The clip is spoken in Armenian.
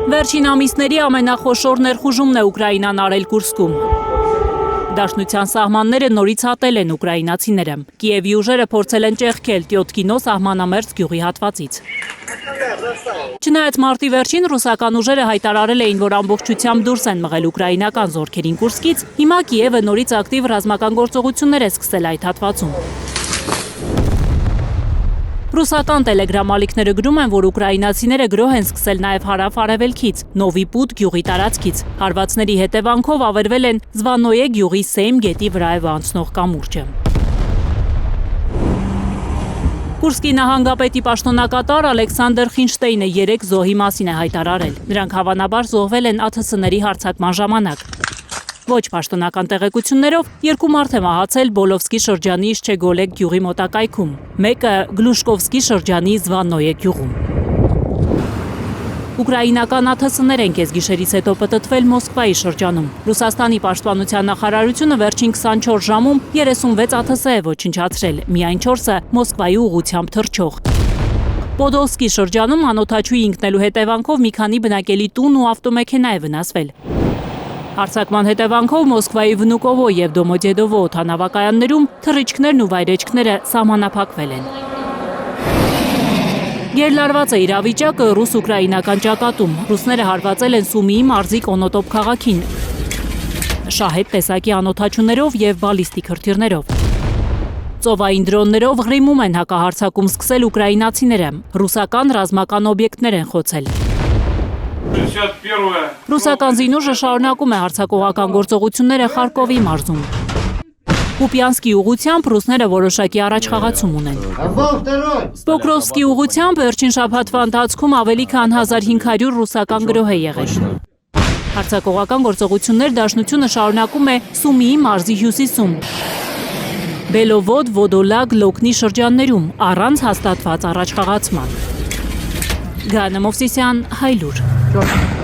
Վերջին ամիսների ամենախոշոր ներխուժումն է Ուկրաինան արել Կուրսկում։ Դաշնության սահմանները նորից հատել են ուկրաինացիները։ Կիևի ուժերը փորձել են ճեղքել Տյոտկինո սահմանամերձ գյուղի հատվածից։ Չնայած մարտի վերջին ռուսական ուժերը հայտարարել էին, որ ամբողջությամբ դուրս են մղել ուկրաինական զորքերին Կուրսկից, հիմա Կիևը նորից ակտիվ ռազմական գործողություններ է սկսել այդ հատվածում։ Ռուսական տելեգրամ-ալիքները գրում են, որ ուկրաինացիները գրոհ են սկսել նաև հարավ-արևելքից, Նովի Պուտ գյուղի տարածքից։ Հարվածների հետևանքով ավերվել են Զվանոյե գյուղի Սեյմ գետի վրայով անցնող կամուրջը։ Կուրսկի նահանգապետի պաշտոնակատար Ալեքսանդր Խինշտեյնը 3 զոհի մասին է հայտարարել։ Նրանք հավանաբար զոհվել են ԱԹՍ-ների հարձակման ժամանակ։ Ոչ պաշտոնական տեղեկություններով 2 մարդ է մահացել Բոլովսկի շրջանի Շչեգոլեկ գյուղի մոտակայքում, մեկը Գլուշկովսկի շրջանի Զվանոյե գյուղում։ Ուկրաինական ԱԹՍ-ներ են կեսգիշերից հետո պտտվել Մոսկվայի շրջանում։ Ռուսաստանի պաշտպանության նախարարությունը վերջին 24 ժամում 36 ԱԹՍ է ոչնչացրել, միայն 4-ը Մոսկվայի ուղղությամբ թռչող։ Պոդոլսկի շրջանում անօդաչուի ինքնելու հետևանքով մի քանի բնակելի տուն ու ավտոմեքենա է վնասվել։ Հարձակման հետևանքով Մոսկվայի Վնուկովո և Դոմոդեդովո օդանավակայաններում թռիչքներն ու վայրէջքները սահմանափակվել են։ Գերլարված է իրավիճակը ռուս-ուկրաինական ճակատում։ Ռուսները հարվածել են Սումիի մարզի Կոնոտոպ քաղաքին շահեդ տեսակի անօդաչուներով և բալիստիկ հրթիռներով։ Ծովային դրոններով Ղրիմում են հակահարձակում սկսել ուկրաինացիները։ Ռուսական ռազմական օբյեկտներ են խոցել։ Ռուսական զինուժը շարունակում է հարձակողական գործողությունները Խարկովի մարզում։ Կուպյանսկի ուղղությամբ ռուսները որոշակի առաջխաղացում ունեն։ Պոկրովսկի ուղղությամբ վերջին շաբաթվա ընթացքում ավելի քան 1500 ռուսական գրոհ է եղել։ Հարձակողական գործողություններ դաշնությունը շարունակում է Սումիի մարզի հյուսիսում, Բելովոդ, Վոդոլագ, Լոկնի շրջաններում, առանց հաստատված առաջխաղացման։ Գաներ Մովսիսյան, Հայլուր։